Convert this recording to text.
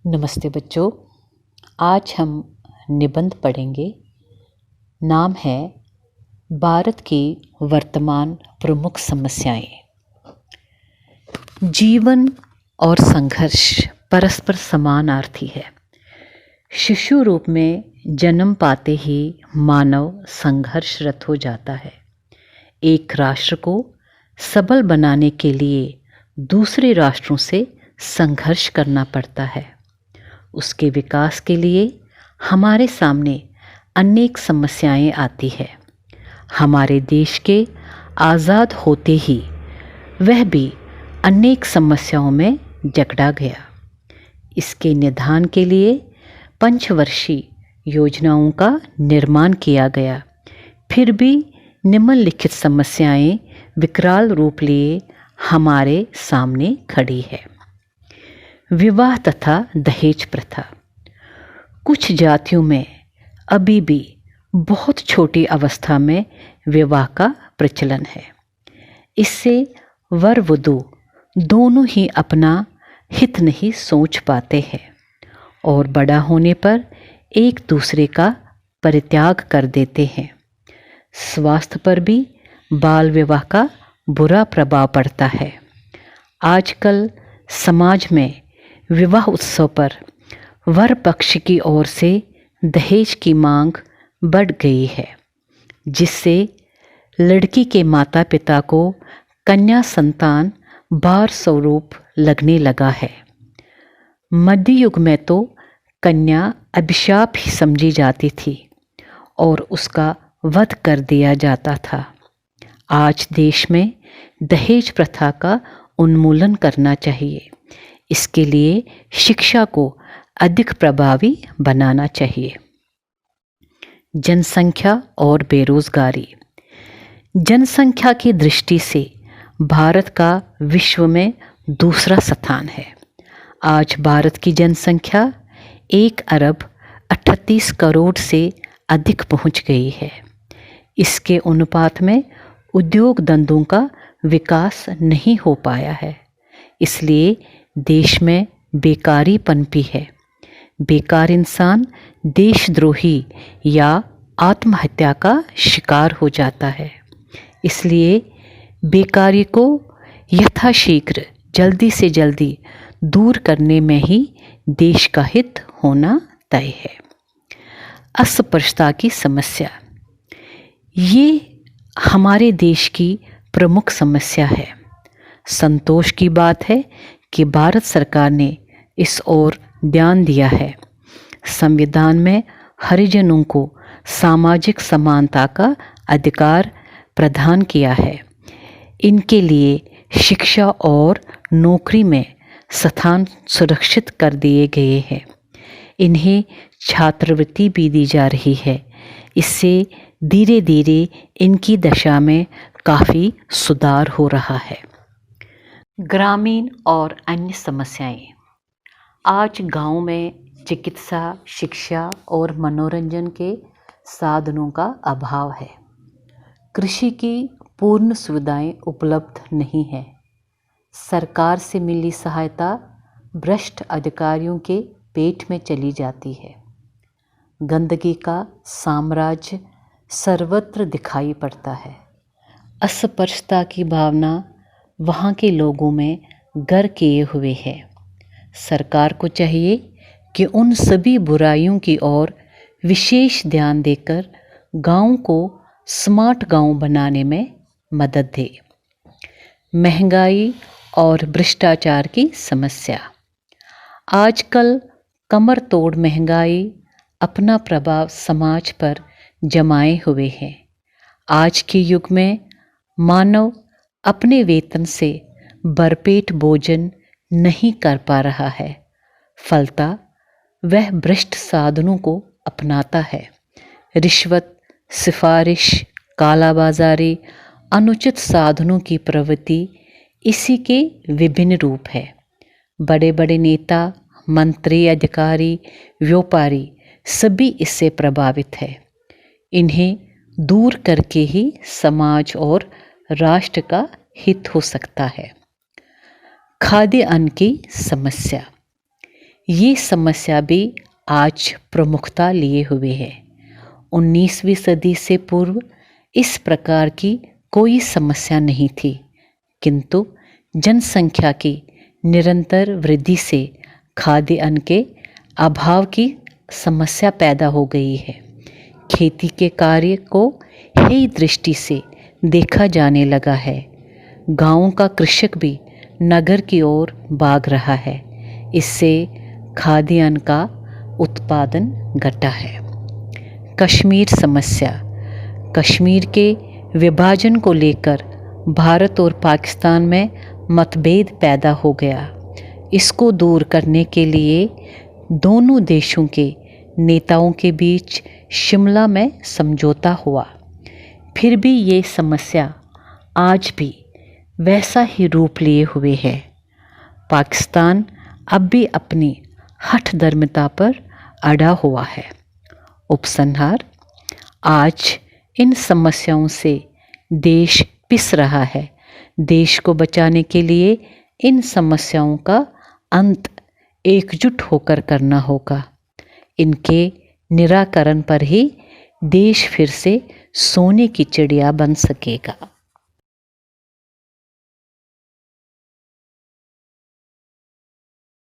नमस्ते बच्चों। आज हम निबंध पढ़ेंगे। नाम है भारत की वर्तमान प्रमुख समस्याएं। जीवन और संघर्ष परस्पर समानार्थी है। शिशु रूप में जन्म पाते ही मानव संघर्षरत हो जाता है। एक राष्ट्र को सबल बनाने के लिए दूसरे राष्ट्रों से संघर्ष करना पड़ता है। उसके विकास के लिए हमारे सामने अनेक समस्याएं आती है। हमारे देश के आज़ाद होते ही वह भी अनेक समस्याओं में जकड़ा गया। इसके निदान के लिए पंचवर्षीय योजनाओं का निर्माण किया गया। फिर भी निम्नलिखित समस्याएं विकराल रूप लिए हमारे सामने खड़ी है। विवाह तथा दहेज प्रथा। कुछ जातियों में अभी भी बहुत छोटी अवस्था में विवाह का प्रचलन है। इससे वर वधू दोनों ही अपना हित नहीं सोच पाते हैं और बड़ा होने पर एक दूसरे का परित्याग कर देते हैं। स्वास्थ्य पर भी बाल विवाह का बुरा प्रभाव पड़ता है। आजकल समाज में विवाह उत्सव पर वर पक्ष की ओर से दहेज की मांग बढ़ गई है, जिससे लड़की के माता पिता को कन्या संतान भार स्वरूप लगने लगा है। मध्य युग में तो कन्या अभिशाप ही समझी जाती थी और उसका वध कर दिया जाता था। आज देश में दहेज प्रथा का उन्मूलन करना चाहिए। इसके लिए शिक्षा को अधिक प्रभावी बनाना चाहिए। जनसंख्या और बेरोजगारी। जनसंख्या की दृष्टि से भारत का विश्व में दूसरा स्थान है। आज भारत की जनसंख्या 1,38,00,00,000 से अधिक पहुंच गई है। इसके अनुपात में उद्योग धंधों का विकास नहीं हो पाया है। इसलिए देश में बेकारी पनपी है। बेकार इंसान देशद्रोही या आत्महत्या का शिकार हो जाता है। इसलिए बेकारी को यथाशीघ्र जल्दी से जल्दी दूर करने में ही देश का हित होना तय है। अस्पृश्यता की समस्या। ये हमारे देश की प्रमुख समस्या है। संतोष की बात है कि भारत सरकार ने इस ओर ध्यान दिया है। संविधान में हरिजनों को सामाजिक समानता का अधिकार प्रदान किया है। इनके लिए शिक्षा और नौकरी में स्थान सुरक्षित कर दिए गए हैं। इन्हें छात्रवृत्ति भी दी जा रही है। इससे धीरे धीरे इनकी दशा में काफ़ी सुधार हो रहा है। ग्रामीण और अन्य समस्याएं। आज गांव में चिकित्सा, शिक्षा और मनोरंजन के साधनों का अभाव है। कृषि की पूर्ण सुविधाएं उपलब्ध नहीं है। सरकार से मिली सहायता भ्रष्ट अधिकारियों के पेट में चली जाती है। गंदगी का साम्राज्य सर्वत्र दिखाई पड़ता है। अस्पृश्यता की भावना वहाँ के लोगों में घर किए हुए है। सरकार को चाहिए कि उन सभी बुराइयों की ओर विशेष ध्यान देकर गांव को स्मार्ट गांव बनाने में मदद दे। महंगाई और भ्रष्टाचार की समस्या। आजकल कमर तोड़ महंगाई अपना प्रभाव समाज पर जमाए हुए है। आज के युग में मानव अपने वेतन से भरपेट भोजन नहीं कर पा रहा है। फलता वह भ्रष्ट साधनों को अपनाता है। रिश्वत, सिफारिश, कालाबाजारी, अनुचित साधनों की प्रवृत्ति इसी के विभिन्न रूप है। बड़े बड़े नेता, मंत्री, अधिकारी, व्यापारी सभी इससे प्रभावित है। इन्हें दूर करके ही समाज और राष्ट्र का हित हो सकता है। खाद्य अन्न की समस्या। ये समस्या भी आज प्रमुखता लिए हुए है। 19वीं सदी से पूर्व इस प्रकार की कोई समस्या नहीं थी, किंतु जनसंख्या की निरंतर वृद्धि से खाद्य अन्न के अभाव की समस्या पैदा हो गई है। खेती के कार्य को हेय दृष्टि से देखा जाने लगा है। गाँव का कृषक भी नगर की ओर भाग रहा है। इससे खाद्य अन्न का उत्पादन घटा है। कश्मीर समस्या। कश्मीर के विभाजन को लेकर भारत और पाकिस्तान में मतभेद पैदा हो गया। इसको दूर करने के लिए दोनों देशों के नेताओं के बीच शिमला में समझौता हुआ। फिर भी ये समस्या आज भी वैसा ही रूप लिए हुए है। पाकिस्तान अब भी अपनी हठधर्मिता पर अड़ा हुआ है। उपसंहार, आज इन समस्याओं से देश पिस रहा है। देश को बचाने के लिए इन समस्याओं का अंत एकजुट होकर करना होगा। इनके निराकरण पर ही देश फिर से सोने की चिड़िया बन सकेगा।